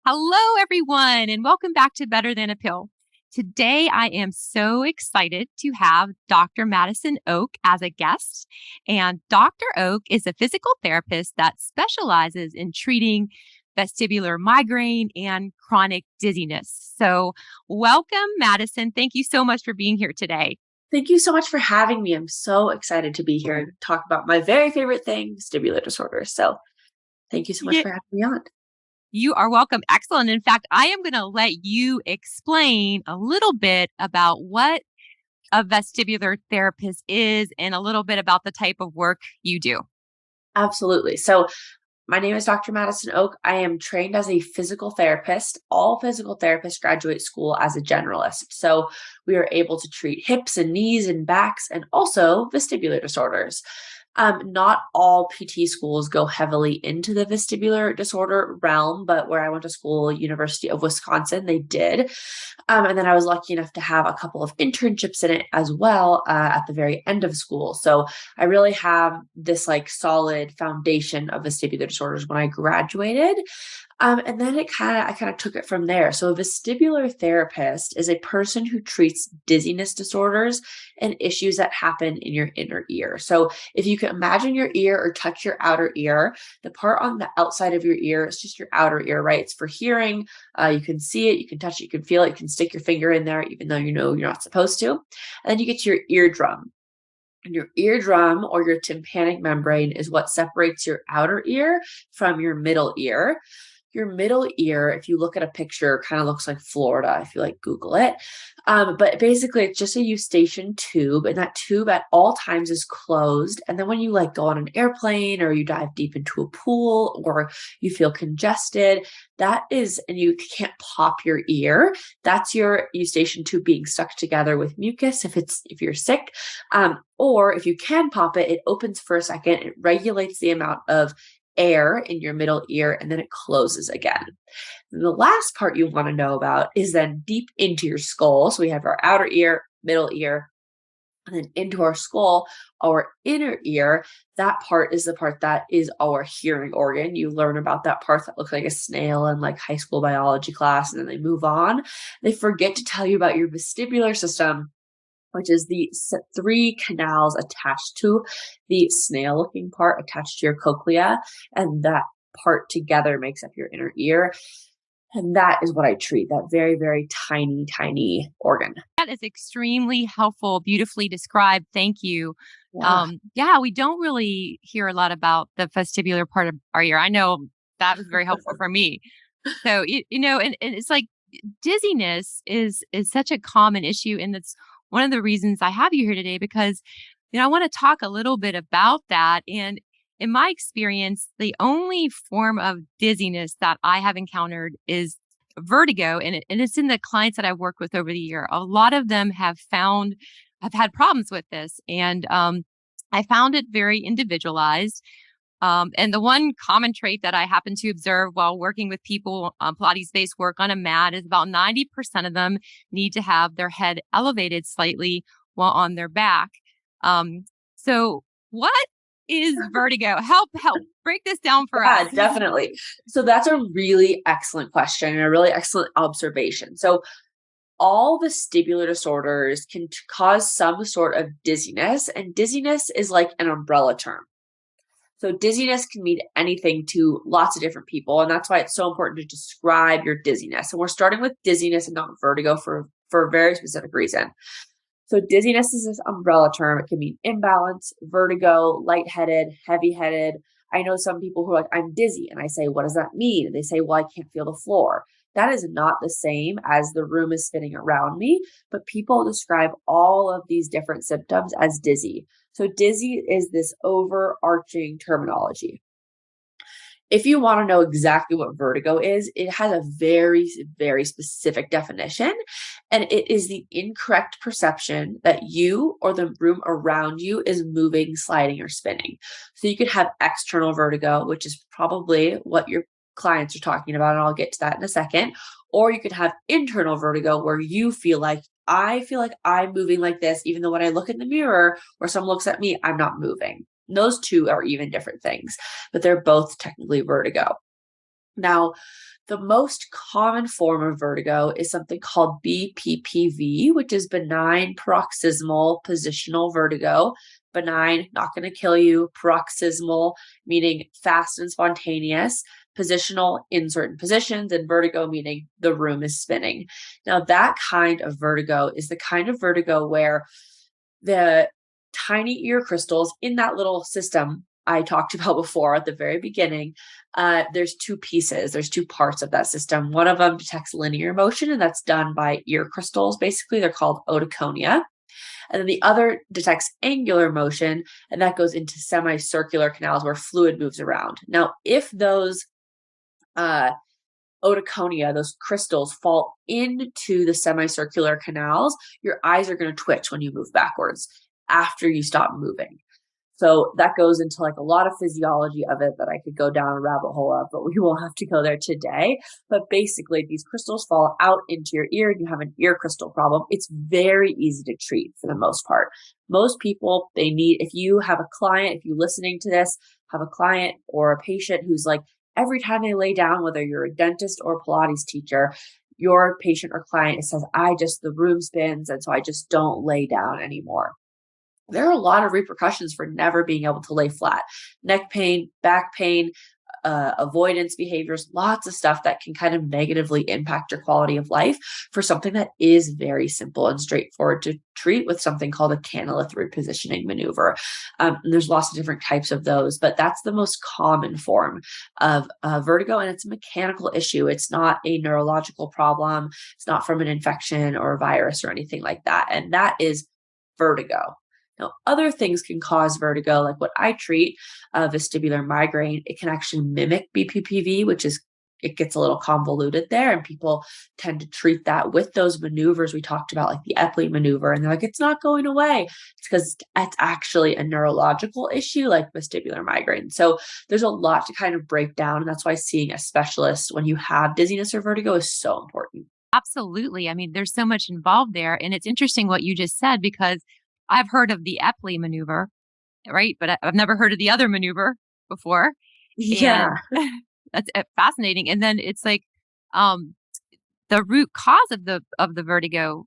Hello, everyone, and welcome back to Better Than a Pill. Today, I am so excited to have Dr. Madison Oak as a guest. And Dr. Oak is a physical therapist that specializes in treating vestibular migraine and chronic dizziness. So, welcome, Madison. Thank you so much for being here today. Thank you so much for having me. I'm so excited to be here and talk about my very favorite thing, vestibular disorders. So thank you so much Yeah, for having me on. you are welcome. Excellent. In fact, I am going to let you explain a little bit about what a vestibular therapist is and a little bit about the type of work you do. Absolutely. So my name is Dr. Madison Oak. I am trained as a physical therapist. All physical therapists graduate school as a generalist. So we are able to treat hips and knees and backs and also vestibular disorders. Not all PT schools go heavily into the vestibular disorder realm, but where I went to school, University of Wisconsin, they did. And then I was lucky enough to have a couple of internships in it as well at the very end of school. So I really have this like solid foundation of vestibular disorders when I graduated. And then I kind of took it from there. So a vestibular therapist is a person who treats dizziness disorders and issues that happen in your inner ear. So if you can imagine your ear or touch your outer ear, the part on the outside of your ear is just your outer ear, right? It's for hearing. You can see it, you can touch it, you can feel it, you can stick your finger in there, even though you know you're not supposed to. And then you get to your eardrum. And your eardrum or your tympanic membrane is what separates your outer ear from your middle ear. Your middle ear, if you look at a picture, kind of looks like Florida, if you like Google it. But basically, it's just a eustachian tube, and that tube at all times is closed. And then when you like go on an airplane or you dive deep into a pool or you feel congested, and you can't pop your ear. That's your eustachian tube being stuck together with mucus if you're sick. Or if you can pop it, it opens for a second, it regulates the amount of air in your middle ear, and then it closes again. And the last part you want to know about is then deep into your skull. So we have our outer ear, middle ear, and then into our skull, our inner ear. That part is the part that is our hearing organ. You learn about that part that looks like a snail in like high school biology class, and then they move on. They forget to tell you about your vestibular system, which is the three canals attached to the snail looking part attached to your cochlea. And that part together makes up your inner ear. And that is what I treat, that very, very tiny, tiny organ. That is extremely helpful, beautifully described. Thank you. Yeah. Yeah, we don't really hear a lot about the vestibular part of our ear. I know that was very helpful for me. So and it's like dizziness is such a common issue, and that's one of the reasons I have you here today because I want to talk a little bit about that. And in my experience, the only form of dizziness that I have encountered is vertigo, and it's in the clients that I've worked with over the year. A lot of them have had problems with this, and I found it very individualized. And the one common trait that I happen to observe while working with people on Pilates-based work on a mat is about 90% of them need to have their head elevated slightly while on their back. So what is vertigo? Help break this down for us. Yeah, definitely. So that's a really excellent question and a really excellent observation. So all vestibular disorders can cause some sort of dizziness, and dizziness is like an umbrella term. So dizziness can mean anything to lots of different people, and that's why it's so important to describe your dizziness. And we're starting with dizziness and not vertigo for a very specific reason. So dizziness is this umbrella term. It can mean imbalance, vertigo, lightheaded, heavy-headed. I know some people who are like, I'm dizzy. And I say, what does that mean? And they say, well, I can't feel the floor. That is not the same as the room is spinning around me, but people describe all of these different symptoms as dizzy. So dizzy is this overarching terminology. If you want to know exactly what vertigo is, it has a very, very specific definition, and it is the incorrect perception that you or the room around you is moving, sliding, or spinning. So you could have external vertigo, which is probably what your clients are talking about, and I'll get to that in a second. Or you could have internal vertigo where I feel like I'm moving like this, even though when I look in the mirror or someone looks at me, I'm not moving. Those two are even different things, but they're both technically vertigo. Now, The most common form of vertigo is something called BPPV, which is benign paroxysmal positional vertigo. Benign, not going to kill you. Paroxysmal, meaning fast and spontaneous. Positional, in certain positions, and vertigo, meaning the room is spinning. Now, that kind of vertigo is the kind of vertigo where the tiny ear crystals in that little system I talked about before at the very beginning, there's two pieces, there's two parts of that system. One of them detects linear motion, and that's done by ear crystals. Basically, they're called otoconia. And then the other detects angular motion, and that goes into semicircular canals where fluid moves around. Now, if those uh, otoconia, those crystals, fall into the semicircular canals, your eyes are going to twitch when you move backwards after you stop moving. So that goes into like a lot of physiology of it that I could go down a rabbit hole of, but we won't have to go there today. But basically, these crystals fall out into your ear and you have an ear crystal problem. It's very easy to treat for the most part. Most people, if you have a client, if you listening to this, have a client or a patient who's like, every time they lay down, whether you're a dentist or a Pilates teacher, your patient or client says, the room spins, and so I just don't lay down anymore. There are a lot of repercussions for never being able to lay flat. Neck pain, back pain, avoidance behaviors, lots of stuff that can kind of negatively impact your quality of life for something that is very simple and straightforward to treat with something called a canalith repositioning maneuver. And there's lots of different types of those, but that's the most common form of vertigo, and it's a mechanical issue. It's not a neurological problem. It's not from an infection or a virus or anything like that. And that is vertigo. Now, other things can cause vertigo, like what I treat, vestibular migraine. It can actually mimic BPPV, it gets a little convoluted there, and people tend to treat that with those maneuvers we talked about, like the Epley maneuver, and they're like, it's not going away. It's because it's actually a neurological issue like vestibular migraine. So there's a lot to kind of break down, and that's why seeing a specialist when you have dizziness or vertigo is so important. Absolutely. I mean, there's so much involved there. And it's interesting what you just said because I've heard of the Epley maneuver, right? But I've never heard of the other maneuver before. Yeah, And that's fascinating. And then it's like um, the root cause of the vertigo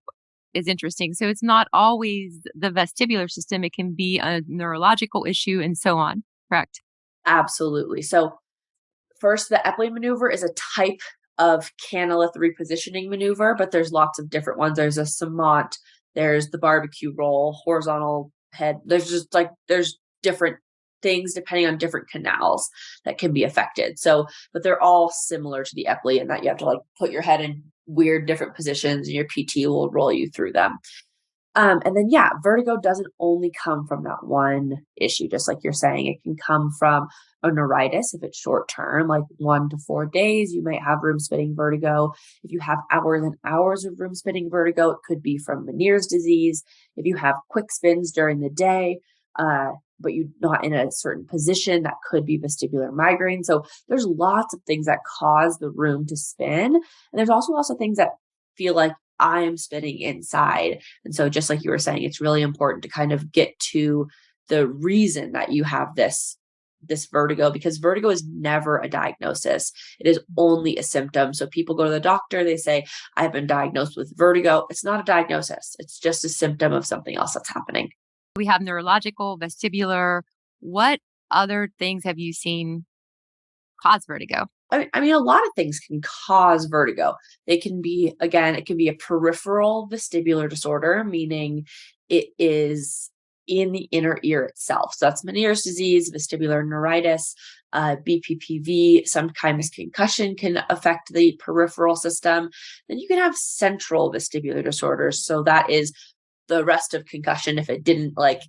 is interesting. So it's not always the vestibular system, it can be a neurological issue and so on. Correct. absolutely. So first, the Epley maneuver is a type of canalith repositioning maneuver, but there's lots of different ones. There's a Samant, there's the barbecue roll, horizontal head. There's different things depending on different canals that can be affected. So, but they're all similar to the Epley in that you have to like put your head in weird different positions and your PT will roll you through them. And then, yeah, vertigo doesn't only come from that one issue, just like you're saying. It can come from a neuritis if it's short term, like 1 to 4 days. You might have room spinning vertigo. If you have hours and hours of room spinning vertigo, it could be from Meniere's disease. If you have quick spins during the day, but you're not in a certain position, that could be vestibular migraine. So there's lots of things that cause the room to spin. And there's also lots of things that feel like I am spinning inside. And so just like you were saying, it's really important to kind of get to the reason that you have this vertigo, because vertigo is never a diagnosis. It is only a symptom. So people go to the doctor, they say, I've been diagnosed with vertigo. It's not a diagnosis. It's just a symptom of something else that's happening. We have neurological, vestibular. What other things have you seen cause vertigo? I mean, a lot of things can cause vertigo. They can be, again, it can be a peripheral vestibular disorder, meaning it is in the inner ear itself. So that's Meniere's disease, vestibular neuritis, BPPV, sometimes concussion can affect the peripheral system. Then you can have central vestibular disorders. So that is the rest of concussion if it didn't like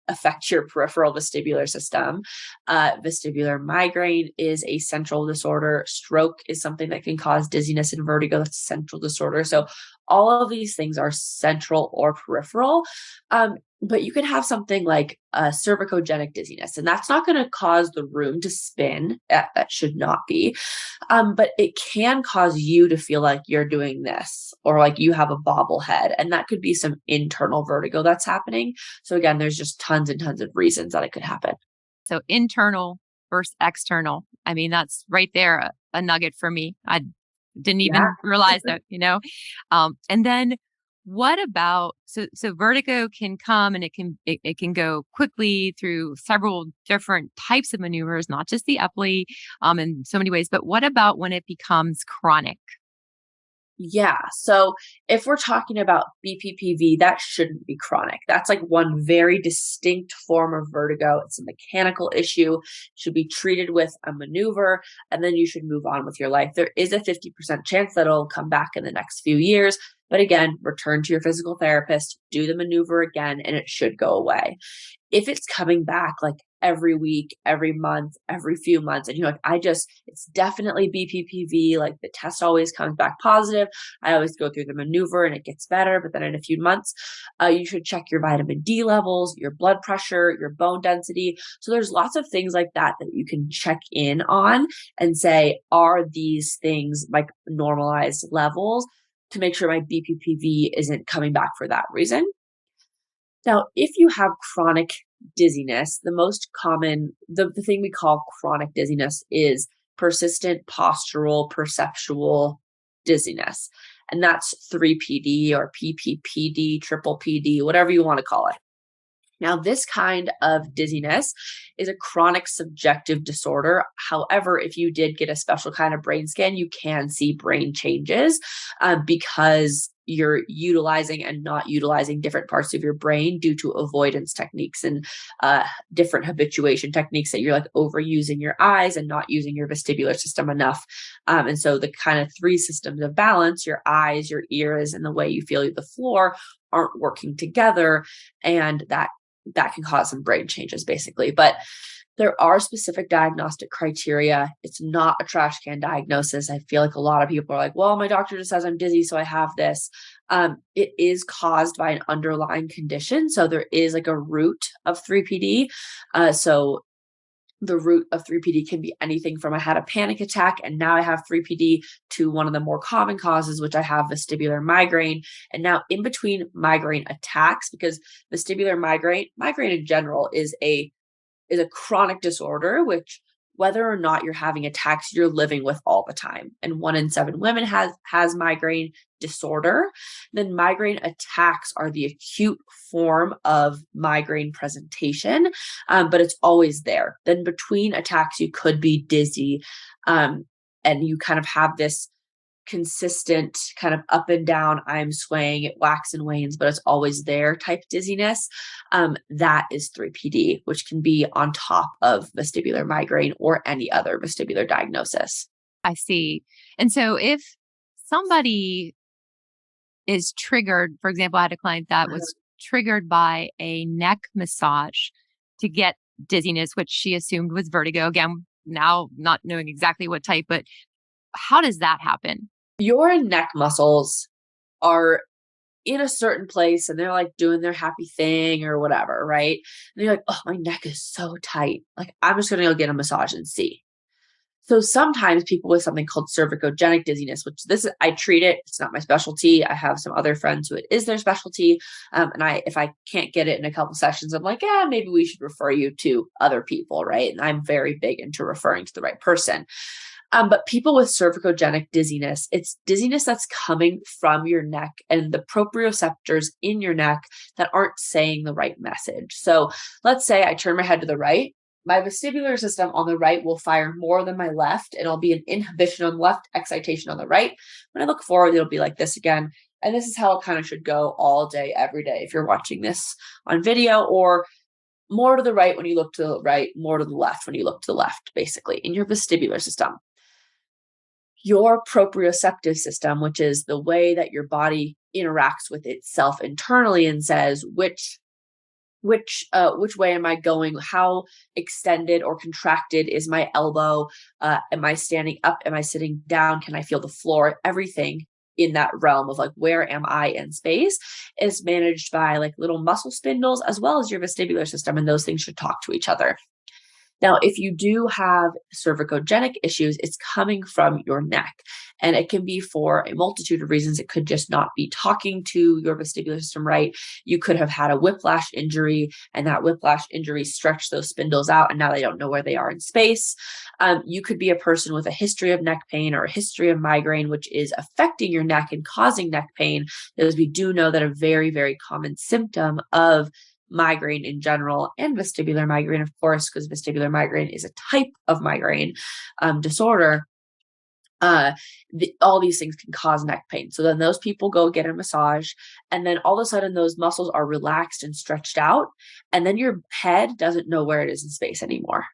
affect your peripheral vestibular system. Vestibular migraine is a central disorder. Stroke is something that can cause dizziness and vertigo. That's a central disorder. So all of these things are central or peripheral. But you could have something like a cervicogenic dizziness, and that's not going to cause the room to spin. That should not be. But it can cause you to feel like you're doing this or like you have a bobblehead. And that could be some internal vertigo that's happening. So again, there's just tons and tons of reasons that it could happen. So internal versus external. I mean, that's right there a nugget for me. I Didn't Yeah. even realize that, and then what about so vertigo can come and it can go quickly through several different types of maneuvers, not just the Epley, in so many ways, but what about when it becomes chronic? Yeah. So if we're talking about BPPV, that shouldn't be chronic. That's like one very distinct form of vertigo. It's a mechanical issue, should be treated with a maneuver, and then you should move on with your life. There is a 50% chance that it'll come back in the next few years. But again, return to your physical therapist, do the maneuver again, and it should go away. If it's coming back like every week, every month, every few months, and you're like, it's definitely BPPV, like the test always comes back positive. I always go through the maneuver and it gets better, but then in a few months, you should check your vitamin D levels, your blood pressure, your bone density. So there's lots of things like that that you can check in on and say, are these things like normalized levels to make sure my BPPV isn't coming back for that reason? Now, if you have chronic dizziness, the most common, the thing we call chronic dizziness is persistent postural perceptual dizziness. And that's 3PD or PPPD, triple PD, whatever you want to call it. Now, this kind of dizziness is a chronic subjective disorder. However, if you did get a special kind of brain scan, you can see brain changes because you're utilizing and not utilizing different parts of your brain due to avoidance techniques and different habituation techniques that you're like overusing your eyes and not using your vestibular system enough. And so the kind of three systems of balance, your eyes, your ears, and the way you feel the floor aren't working together. And that can cause some brain changes basically. But there are specific diagnostic criteria. It's not a trash can diagnosis. I feel like a lot of people are like, well, my doctor just says I'm dizzy, so I have this. It is caused by an underlying condition. So there is like a root of 3PD. So the root of 3PD can be anything from I had a panic attack and now I have 3PD to one of the more common causes, which I have vestibular migraine. And now in between migraine attacks, because vestibular migraine in general is a chronic disorder, which whether or not you're having attacks, you're living with all the time. And 1 in 7 women has migraine disorder. Then migraine attacks are the acute form of migraine presentation, but it's always there. Then between attacks, you could be dizzy, and you kind of have this consistent kind of up and down, I'm swaying, it wax and wanes, but it's always there type dizziness. That is 3PD, which can be on top of vestibular migraine or any other vestibular diagnosis. I see. And so if somebody is triggered, for example, I had a client that was triggered by a neck massage to get dizziness, which she assumed was vertigo. Again, now not knowing exactly what type, but how does that happen? Your neck muscles are in a certain place and they're like doing their happy thing or whatever, right? And you're like, oh, my neck is so tight. Like, I'm just going to go get a massage and see. So sometimes people with something called cervicogenic dizziness, which I treat it. It's not my specialty. I have some other friends who it is their specialty. And if I can't get it in a couple sessions, I'm like, yeah, maybe we should refer you to other people, right? And I'm very big into referring to the right person. But people with cervicogenic dizziness, it's dizziness that's coming from your neck and the proprioceptors in your neck that aren't saying the right message. So let's say I turn my head to the right. My vestibular system on the right will fire more than my left, and it'll be an inhibition on the left, excitation on the right. When I look forward, it'll be like this again. And this is how it kind of should go all day, every day. If you're watching this on video, or more to the right when you look to the right, more to the left when you look to the left, basically, in your vestibular system. Your proprioceptive system, which is the way that your body interacts with itself internally and says, which way am I going? How extended or contracted is my elbow? Am I standing up? Am I sitting down? Can I feel the floor? Everything in that realm of like, where am I in space is managed by like little muscle spindles as well as your vestibular system. And those things should talk to each other. Now, if you do have cervicogenic issues, it's coming from your neck. And it can be for a multitude of reasons. It could just not be talking to your vestibular system right. You could have had a whiplash injury, and that whiplash injury stretched those spindles out, and now they don't know where they are in space. You could be a person with a history of neck pain or a history of migraine, which is affecting your neck and causing neck pain, because we do know that a very, very common symptom of migraine in general, and vestibular migraine, of course, because vestibular migraine is a type of migraine disorder. All these things can cause neck pain. So then those people go get a massage, and then all of a sudden those muscles are relaxed and stretched out, and then your head doesn't know where it is in space anymore.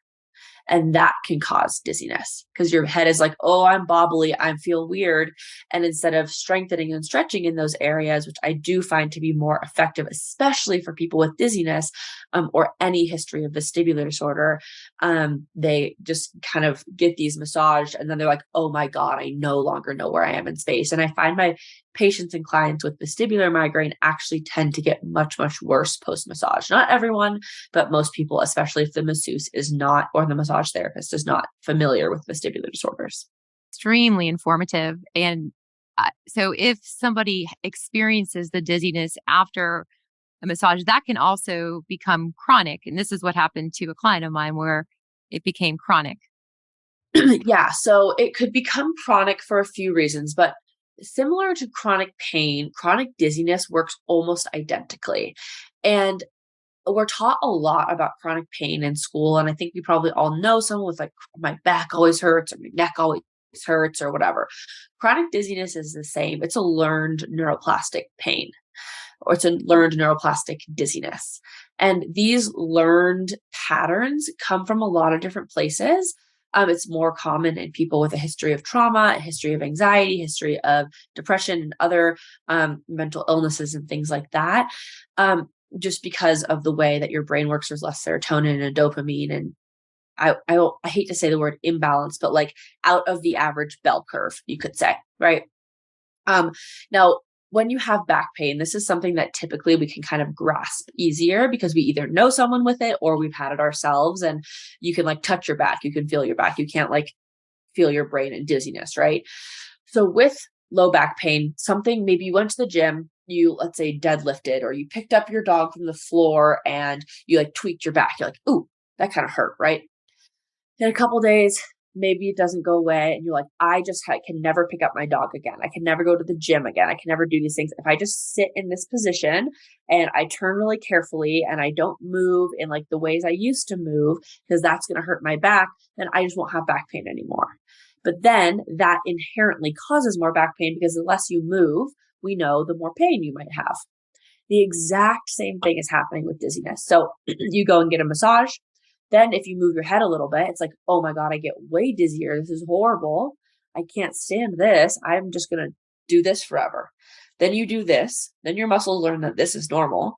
And that can cause dizziness because your head is like, oh, I'm bobbly, I feel weird. And instead of strengthening and stretching in those areas, which I do find to be more effective, especially for people with dizziness or any history of vestibular disorder, they just kind of get these massaged, and then they're like, oh my God, I no longer know where I am in space. And I find my patients and clients with vestibular migraine actually tend to get much, much worse post-massage. Not everyone, but most people, especially if the masseuse is not, or the massage therapist is not familiar with vestibular disorders. Extremely informative. And so, if somebody experiences the dizziness after a massage, that can also become chronic. And this is what happened to a client of mine where it became chronic. Yeah, so it could become chronic for a few reasons, but similar to chronic pain, chronic dizziness works almost identically. And we're taught a lot about chronic pain in school. And I think we probably all know someone with like, my back always hurts or my neck always hurts or whatever. Chronic dizziness is the same. It's a learned neuroplastic pain, or it's a learned neuroplastic dizziness. And these learned patterns come from a lot of different places. It's more common in people with a history of trauma, a history of anxiety, history of depression, and other mental illnesses and things like that. Just because of the way that your brain works, there's less serotonin and dopamine, and I hate to say the word imbalance, but like out of the average bell curve, you could say, right? Now, when you have back pain, this is something that typically we can kind of grasp easier because we either know someone with it or we've had it ourselves, and you can like touch your back, you can feel your back, you can't like feel your brain and dizziness, right? So with low back pain, something, maybe you went to the gym, you, let's say, deadlifted, or you picked up your dog from the floor and you like tweaked your back. You're like, ooh, that kind of hurt, right? In a couple days, maybe it doesn't go away, and you're like, can never pick up my dog again. I can never go to the gym again. I can never do these things. If I just sit in this position and I turn really carefully and I don't move in like the ways I used to move, because that's going to hurt my back, then I just won't have back pain anymore. But then that inherently causes more back pain, because the less you move, we know the more pain you might have. The exact same thing is happening with dizziness. So you go and get a massage. Then if you move your head a little bit, it's like, oh my God, I get way dizzier. This is horrible. I can't stand this. I'm just going to do this forever. Then you do this. Then your muscles learn that this is normal.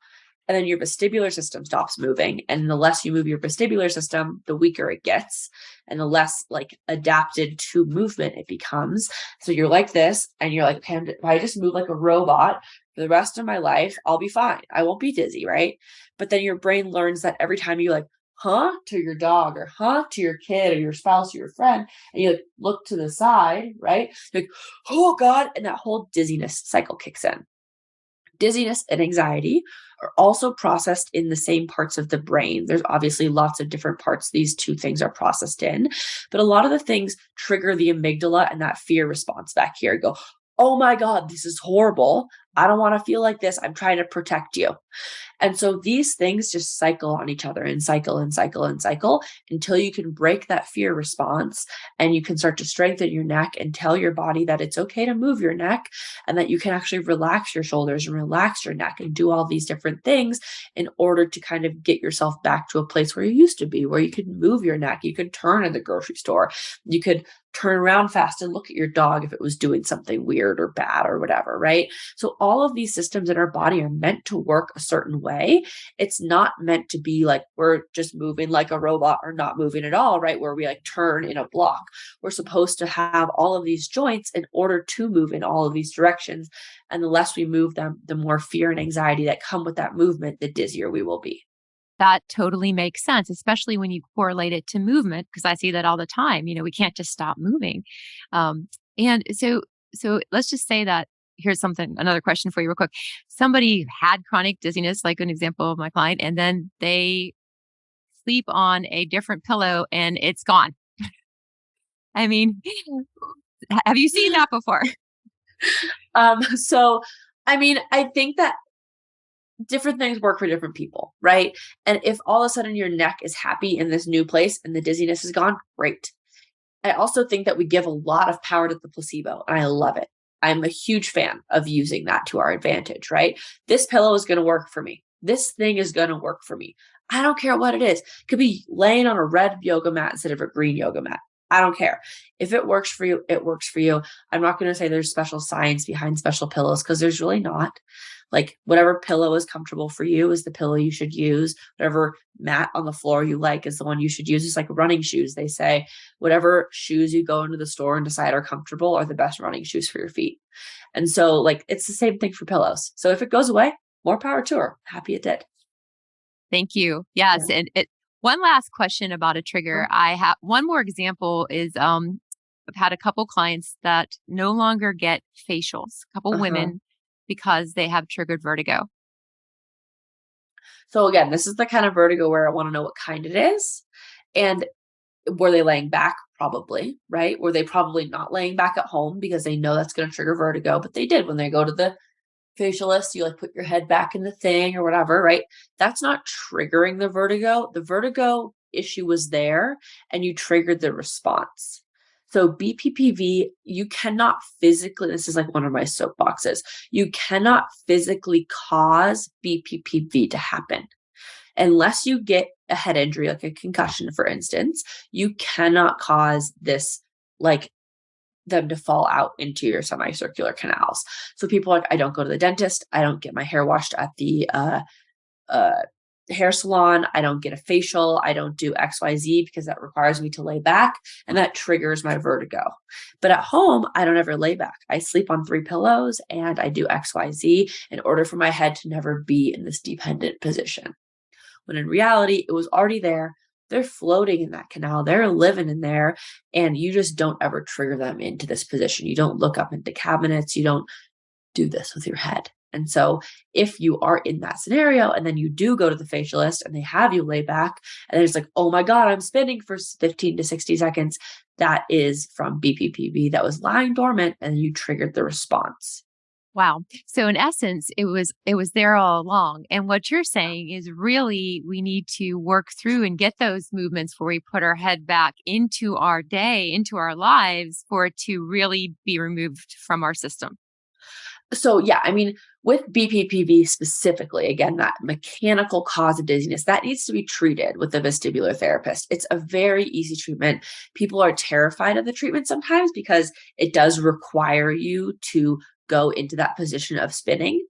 And then your vestibular system stops moving. And the less you move your vestibular system, the weaker it gets, and the less like adapted to movement it becomes. So you're like this, and you're like, okay, if I just move like a robot for the rest of my life, I'll be fine. I won't be dizzy, right? But then your brain learns that every time you like, huh, to your dog, or huh, to your kid or your spouse or your friend, and you like look to the side, right? Like, oh God, and that whole dizziness cycle kicks in. Dizziness and anxiety are also processed in the same parts of the brain. There's obviously lots of different parts these two things are processed in, but a lot of the things trigger the amygdala and that fear response back here. Go, oh my God, this is horrible. I don't want to feel like this. I'm trying to protect you. And so these things just cycle on each other and cycle and cycle and cycle until you can break that fear response, and you can start to strengthen your neck and tell your body that it's okay to move your neck, and that you can actually relax your shoulders and relax your neck and do all these different things in order to kind of get yourself back to a place where you used to be, where you could move your neck, you could turn in the grocery store, you could turn around fast and look at your dog if it was doing something weird or bad or whatever, right? So all of these systems in our body are meant to work a certain way. It's not meant to be like we're just moving like a robot or not moving at all, right? Where we like turn in a block. We're supposed to have all of these joints in order to move in all of these directions. And the less we move them, the more fear and anxiety that come with that movement, the dizzier we will be. that totally makes sense, especially when you correlate it to movement, because I see that all the time. We can't just stop moving. And so let's just say that here's another question for you real quick. Somebody had chronic dizziness, like an example of my client, and then they sleep on a different pillow and it's gone. I mean, have you seen that before? So, I mean, I think that different things work for different people, right? And if all of a sudden your neck is happy in this new place and the dizziness is gone, great. I also think that we give a lot of power to the placebo, and I love it. I'm a huge fan of using that to our advantage, right? This pillow is going to work for me. This thing is going to work for me. I don't care what it is. It could be laying on a red yoga mat instead of a green yoga mat. I don't care. If it works for you, it works for you. I'm not going to say there's special science behind special pillows because there's really not. Like whatever pillow is comfortable for you is the pillow you should use. Whatever mat on the floor you like is the one you should use. It's like running shoes. They say whatever shoes you go into the store and decide are comfortable are the best running shoes for your feet. And so like it's the same thing for pillows. So if it goes away, more power to her. Happy it did. Thank you. Yes. Yeah. And one last question about a trigger. Uh-huh. I have one more example is I've had a couple clients that no longer get facials, a couple Uh-huh. women, because they have triggered vertigo. So again, this is the kind of vertigo where I want to know what kind it is. And were they laying back? Probably, right? Were they probably not laying back at home because they know that's going to trigger vertigo, but they did when they go to the facialist, you like put your head back in the thing or whatever, right? That's not triggering the vertigo. The vertigo issue was there and you triggered the response. So BPPV, you cannot physically, this is like one of my soapboxes, you cannot physically cause BPPV to happen. Unless you get a head injury, like a concussion, for instance, you cannot cause this, like them to fall out into your semicircular canals. So people are like, I don't go to the dentist. I don't get my hair washed at the uh, hair salon. I don't get a facial. I don't do XYZ because that requires me to lay back and that triggers my vertigo. But at home, I don't ever lay back. I sleep on 3 pillows and I do XYZ in order for my head to never be in this dependent position. When in reality, it was already there. They're floating in that canal. They're living in there. And you just don't ever trigger them into this position. You don't look up into cabinets. You don't do this with your head. And so if you are in that scenario and then you do go to the facialist and they have you lay back and it's like, oh my God, I'm spinning for 15 to 60 seconds, that is from BPPV that was lying dormant and you triggered the response. Wow. So in essence, it was there all along. And what you're saying is really we need to work through and get those movements where we put our head back into our day, into our lives for it to really be removed from our system. So yeah, I mean, with BPPV specifically, again, that mechanical cause of dizziness, that needs to be treated with a vestibular therapist. It's a very easy treatment. People are terrified of the treatment sometimes because it does require you to go into that position of spinning.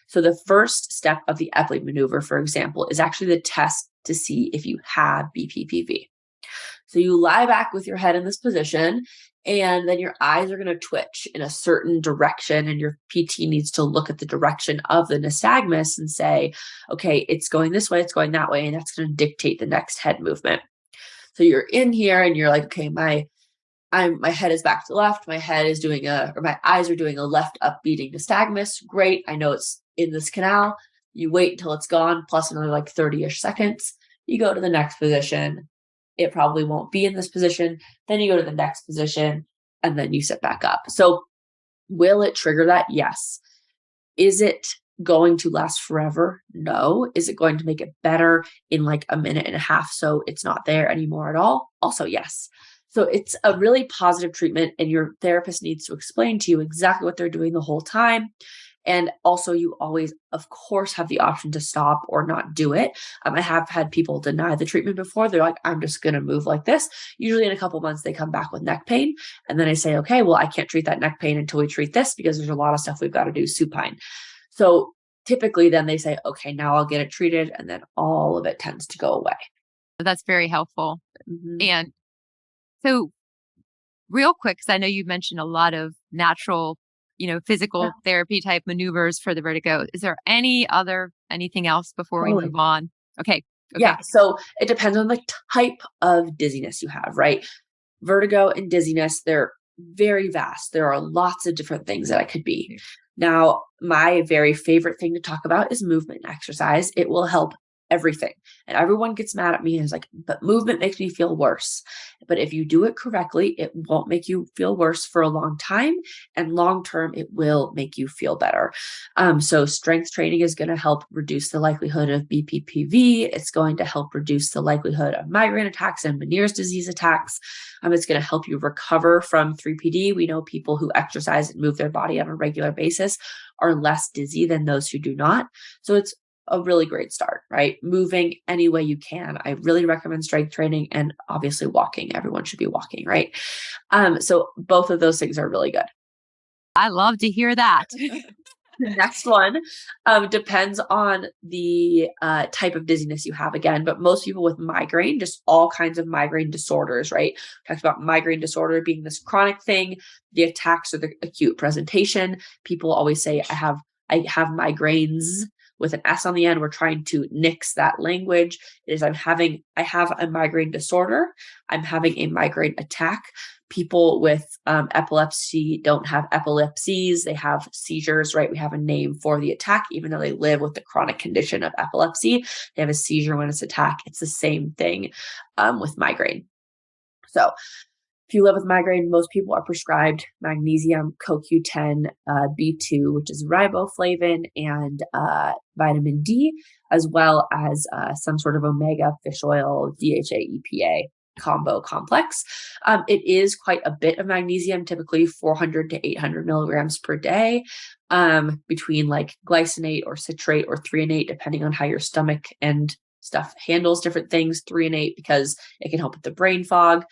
So the first step of the Epley maneuver, for example, is actually the test to see if you have BPPV. So you lie back with your head in this position, and then your eyes are going to twitch in a certain direction. And your PT needs to look at the direction of the nystagmus and say, okay, it's going this way, it's going that way. And that's going to dictate the next head movement. So you're in here and you're like, okay, my head is back to the left. My head is doing my eyes are doing a left upbeating nystagmus. Great. I know it's in this canal. You wait until it's gone, plus another like 30-ish seconds. You go to the next position. It probably won't be in this position. Then you go to the next position and then you sit back up. So will it trigger that? Yes. Is it going to last forever? No. Is it going to make it better in like a minute and a half so it's not there anymore at all? Also, yes. So it's a really positive treatment, and your therapist needs to explain to you exactly what they're doing the whole time. And also, you always, of course, have the option to stop or not do it. I have had people deny the treatment before. They're like, I'm just going to move like this. Usually in a couple months, they come back with neck pain. And then I say, okay, well, I can't treat that neck pain until we treat this because there's a lot of stuff we've got to do supine. So typically then they say, okay, now I'll get it treated. And then all of it tends to go away. That's very helpful. Mm-hmm. And so real quick, because I know you mentioned a lot of natural, Yeah, physical therapy type maneuvers for the vertigo. Is there anything else before we totally. move on? Okay. Yeah, Okay. so it depends on the type of dizziness you have, right? Vertigo and dizziness, they're very vast. There are lots of different things that it could be. Now, my very favorite thing to talk about is movement and exercise. It will help everything. And everyone gets mad at me and is like, but movement makes me feel worse. But if you do it correctly, it won't make you feel worse for a long time. And long term, it will make you feel better. So, strength training is going to help reduce the likelihood of BPPV. It's going to help reduce the likelihood of migraine attacks and Meniere's disease attacks. It's going to help you recover from 3PD. We know people who exercise and move their body on a regular basis are less dizzy than those who do not. So it's a really great start, right? Moving any way you can. I really recommend strength training and obviously walking. Everyone should be walking, right? So both of those things are really good. I love to hear that. The next one depends on the type of dizziness you have again, but most people with migraine, just all kinds of migraine disorders, right? Talked about migraine disorder being this chronic thing. The attacks or the acute presentation. People always say, I have migraines with an S on the end. We're trying to nix that language. It is I have a migraine disorder. I'm having a migraine attack. People with epilepsy don't have epilepsies. They have seizures, right? We have a name for the attack, even though they live with the chronic condition of epilepsy. They have a seizure when it's attack. It's the same thing with migraine. So if you live with migraine, most people are prescribed magnesium, CoQ10, B2, which is riboflavin, and vitamin D, as well as some sort of omega fish oil, DHA, EPA combo complex. It is quite a bit of magnesium, typically 400 to 800 milligrams per day, between like glycinate or citrate or threonate, depending on how your stomach and stuff handles different things. Threonate because it can help with the brain fog.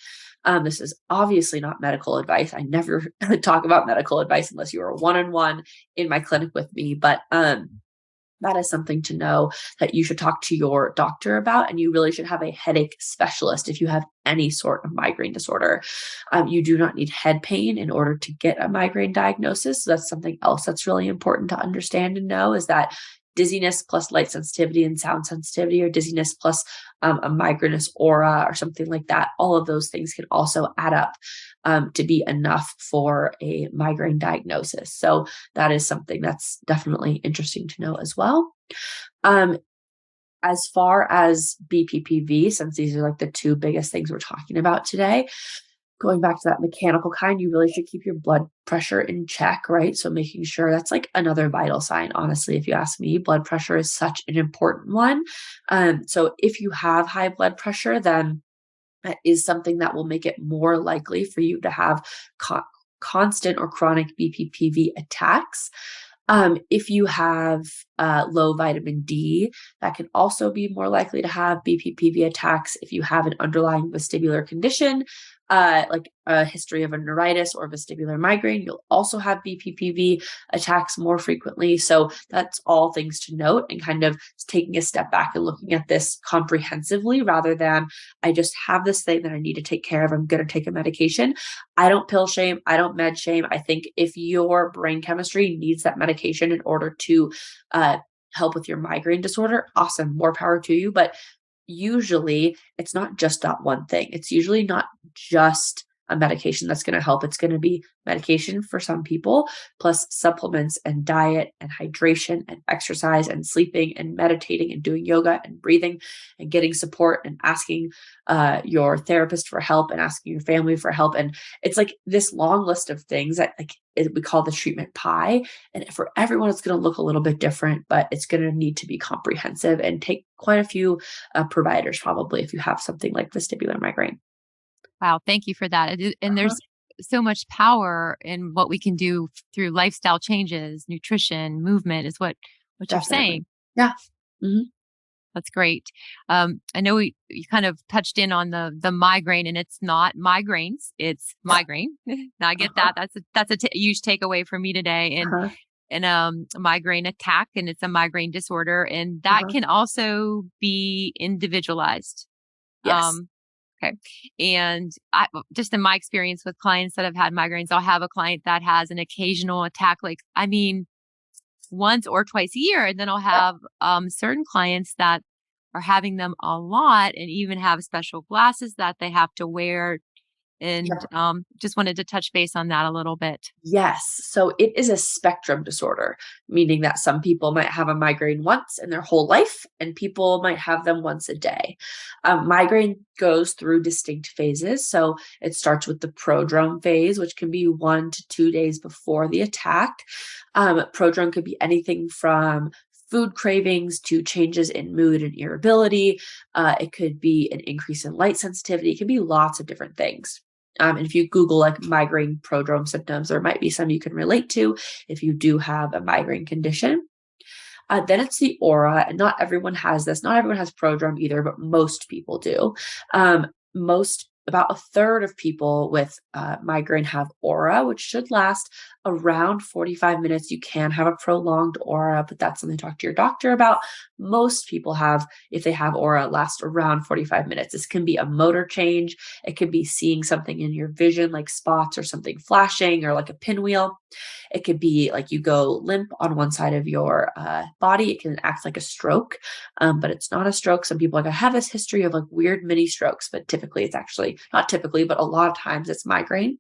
This is obviously not medical advice. I never talk about medical advice unless you are one-on-one in my clinic with me. But that is something to know that you should talk to your doctor about, and you really should have a headache specialist if you have any sort of migraine disorder. You do not need head pain in order to get a migraine diagnosis. So that's something else that's really important to understand and know, is that dizziness plus light sensitivity and sound sensitivity, or dizziness plus a migrainous aura or something like that. All of those things can also add up to be enough for a migraine diagnosis. So that is something that's definitely interesting to know as well. Um, as far as BPPV, since these are like the two biggest things we're talking about today, going back to that mechanical kind, you really should keep your blood pressure in check, right? So making sure that's like another vital sign. Honestly, if you ask me, blood pressure is such an important one. So if you have high blood pressure, then that is something that will make it more likely for you to have constant or chronic BPPV attacks. If you have low vitamin D, that can also be more likely to have BPPV attacks. If you have an underlying vestibular condition, like a history of a neuritis or vestibular migraine, you'll also have BPPV attacks more frequently. So that's all things to note, and kind of taking a step back and looking at this comprehensively rather than I just have this thing that I need to take care of. I'm going to take a medication. I don't pill shame. I don't med shame. I think if your brain chemistry needs that medication in order to help with your migraine disorder, awesome, more power to you. But usually it's not just that one thing. It's usually not just a medication that's going to help. It's going to be medication for some people, plus supplements and diet and hydration and exercise and sleeping and meditating and doing yoga and breathing and getting support and asking your therapist for help and asking your family for help. And it's like this long list of things that we call the treatment pie. And for everyone, it's going to look a little bit different, but it's going to need to be comprehensive and take quite a few providers probably if you have something like vestibular migraine. Wow, thank you for that. And Uh-huh. there's so much power in what we can do through lifestyle changes, nutrition, movement is what you're Definitely. saying. Yeah. Mhm. That's great. I know you kind of touched in on the migraine, and it's not migraines, it's Yeah. migraine. Now I get Uh-huh. that. That's a huge takeaway for me today. Uh-huh. And a migraine attack, and it's a migraine disorder, and that Uh-huh. can also be individualized. Yes. Um, Okay. And just in my experience with clients that have had migraines, I'll have a client that has an occasional attack, like, I mean, once or twice a year. And then I'll Yeah. have certain clients that are having them a lot and even have special glasses that they have to wear. And just wanted to touch base on that a little bit. Yes. So it is a spectrum disorder, meaning that some people might have a migraine once in their whole life, and people might have them once a day. Migraine goes through distinct phases. So it starts with the prodrome phase, which can be 1 to 2 days before the attack. Prodrome could be anything from food cravings to changes in mood and irritability. It could be an increase in light sensitivity. It can be lots of different things. And if you Google like migraine prodrome symptoms, there might be some you can relate to if you do have a migraine condition. Then it's the aura, and not everyone has this. Not everyone has prodrome either, but most people do. About a third of people with migraine have aura, which should last around 45 minutes. You can have a prolonged aura, but that's something to talk to your doctor about. Most people have, if they have aura, last around 45 minutes. This can be a motor change. It could be seeing something in your vision, like spots or something flashing or like a pinwheel. It could be like you go limp on one side of your body. It can act like a stroke, but it's not a stroke. Some people like I have this history of like weird mini strokes, but typically it's actually not typically, but a lot of times it's migraine.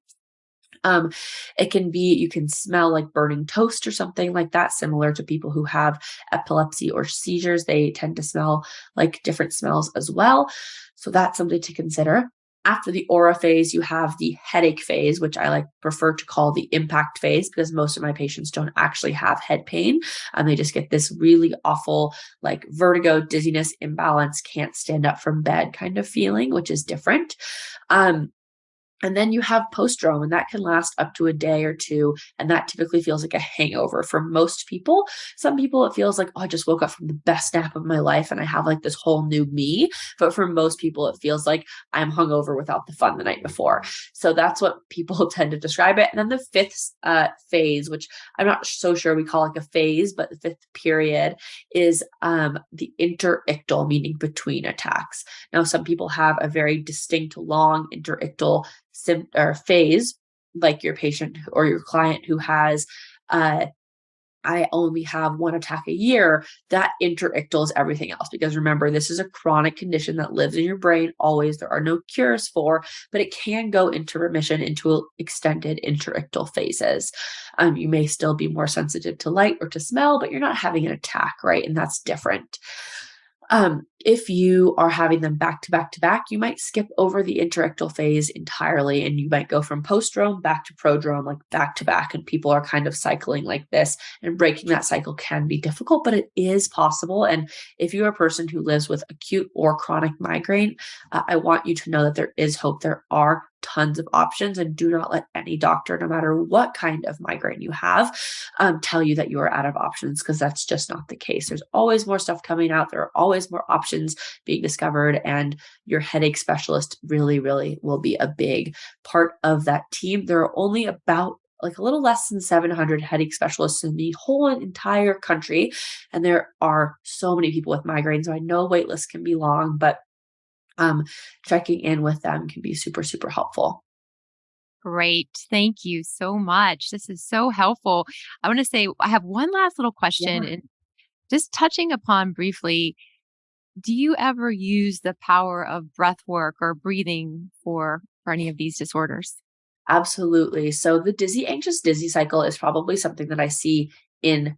Um, it can be you can smell like burning toast or something like that, similar to people who have epilepsy or seizures. They tend to smell like different smells as well. So that's something to consider. After the aura phase, you have the headache phase, which I like prefer to call the impact phase because most of my patients don't actually have head pain. They just get this really awful, like vertigo, dizziness, imbalance, can't stand up from bed kind of feeling, which is different. And then you have postdrome, and that can last up to a day or two. And that typically feels like a hangover for most people. Some people, it feels like, oh, I just woke up from the best nap of my life and I have like this whole new me. But for most people, it feels like I'm hungover without the fun the night before. So that's what people tend to describe it. And then the fifth phase, which I'm not so sure we call like a phase, but the fifth period is the interictal, meaning between attacks. Now, some people have a very distinct long interictal phase, like your patient or your client who has I only have one attack a year. That interictal is everything else, because remember, this is a chronic condition that lives in your brain always. There are no cures for, but it can go into remission into extended interictal phases. You may still be more sensitive to light or to smell, but you're not having an attack, right? And that's different. If you are having them back to back to back, you might skip over the interictal phase entirely, and you might go from postdrome back to prodrome, like back to back. And people are kind of cycling like this, and breaking that cycle can be difficult, but it is possible. And if you're a person who lives with acute or chronic migraine, I want you to know that there is hope. There are tons of options, and do not let any doctor, no matter what kind of migraine you have, tell you that you are out of options, because that's just not the case. There's always more stuff coming out. There are always more options being discovered, and your headache specialist really, really will be a big part of that team. There are only about like a little less than 700 headache specialists in the whole entire country. And there are so many people with migraines. So I know wait lists can be long, but checking in with them can be super, super helpful. Great. Thank you so much. This is so helpful. I want to say I have one last little question, Yeah, and just touching upon briefly, do you ever use the power of breath work or breathing for any of these disorders? absolutely. So the dizzy, anxious, dizzy cycle is probably something that I see in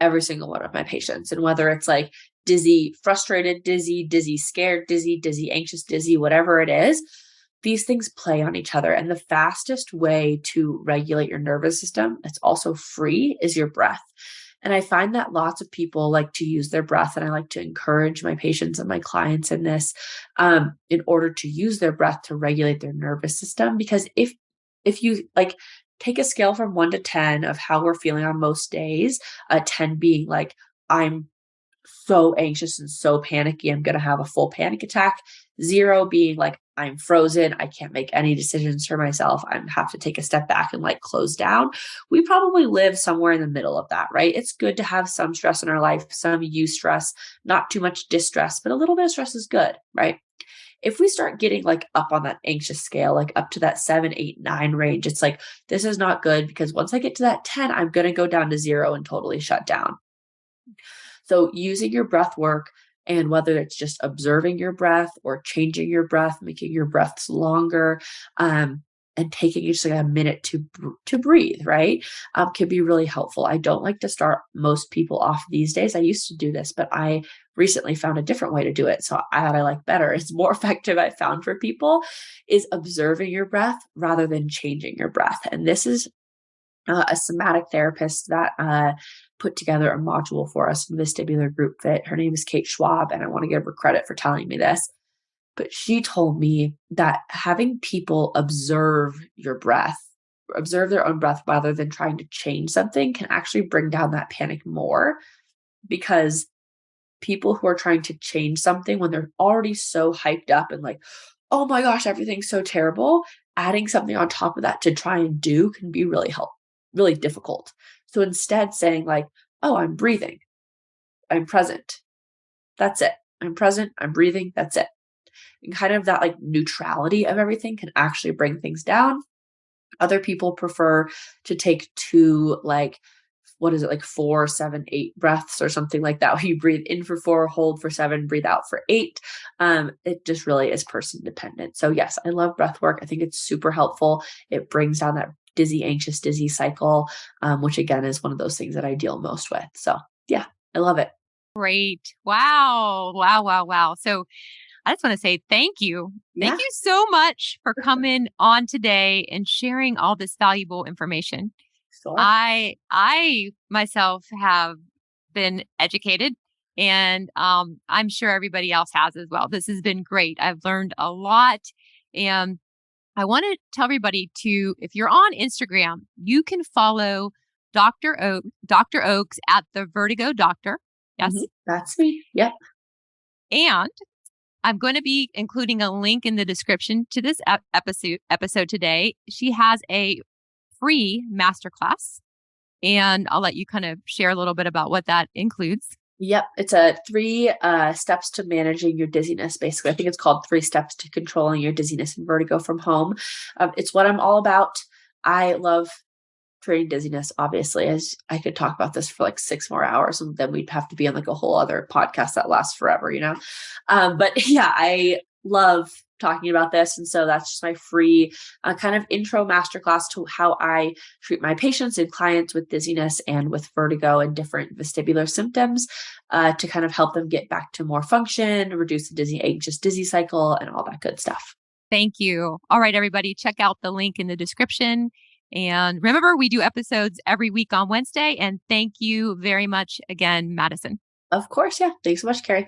every single one of my patients. And whether it's like dizzy, frustrated, dizzy, dizzy, scared, dizzy, dizzy, anxious, dizzy, whatever it is, these things play on each other. And the fastest way to regulate your nervous system that's also free is your breath. And I find that lots of people like to use their breath, and I like to encourage my patients and my clients in this, in order to use their breath to regulate their nervous system. Because if you like take a scale from 1 to 10 of how we're feeling on most days, 10 being like, I'm so anxious and so panicky, I'm going to have a full panic attack. 0 being like, I'm frozen. I can't make any decisions for myself. I have to take a step back and like close down. We probably live somewhere in the middle of that, right? It's good to have some stress in our life, some eustress, not too much distress, but a little bit of stress is good, right? If we start getting like up on that anxious scale, like up to that 7, 8, 9 range, it's like, this is not good, because once I get to that 10, I'm going to go down to 0 and totally shut down. So using your breath work, And whether it's just observing your breath or changing your breath, making your breaths longer, and taking just like a minute to breathe, right? Can be really helpful. I don't like to start most people off these days. I used to do this, but I recently found a different way to do it. So I like better. It's more effective, I found, for people, is observing your breath rather than changing your breath. And this is a somatic therapist that put together a module for us in vestibular group fit. Her name is Kate Schwab, and I want to give her credit for telling me this. But she told me that having people observe their own breath rather than trying to change something, can actually bring down that panic more, because people who are trying to change something when they're already so hyped up and like, oh my gosh, everything's so terrible, adding something on top of that to try and do can be really difficult. So instead saying like, oh, I'm breathing, I'm present. That's it. I'm present, I'm breathing, that's it. And kind of that like neutrality of everything can actually bring things down. Other people prefer to take two, like, what is it, like 4, 7, 8 breaths or something like that. Where you breathe in for 4, hold for 7, breathe out for 8. It just really is person dependent. So yes, I love breath work. I think it's super helpful. It brings down that dizzy, anxious, dizzy cycle, which again is one of those things that I deal most with. So yeah, I love it. Great. Wow. Wow. Wow. Wow. So I just want to say thank you. Thank Yeah, you so much for coming on today and sharing all this valuable information. sure. I myself have been educated, and I'm sure everybody else has as well. This has been great. I've learned a lot, and I want to tell everybody to, if you're on Instagram, you can follow Dr. Oaks at the Vertigo Doctor. Yes. That's me. Yep. And I'm going to be including a link in the description to this episode today. She has a free masterclass, and I'll let you kind of share a little bit about what that includes. Yep, it's a 3 steps to managing your dizziness, basically. I think it's called 3 steps to controlling your dizziness and vertigo from home. It's what I'm all about. I love treating dizziness, obviously, as I could talk about this for like 6 more hours, and then we'd have to be on like a whole other podcast that lasts forever, you know? But yeah, I love talking about this. And so that's just my free kind of intro masterclass to how I treat my patients and clients with dizziness and with vertigo and different vestibular symptoms, to kind of help them get back to more function, reduce the dizzy, anxious, dizzy cycle, and all that good stuff. Thank you. All right, everybody, check out the link in the description. And remember, we do episodes every week on Wednesday. And thank you very much again, Madison. Of course. Yeah. Thanks so much, Carrie.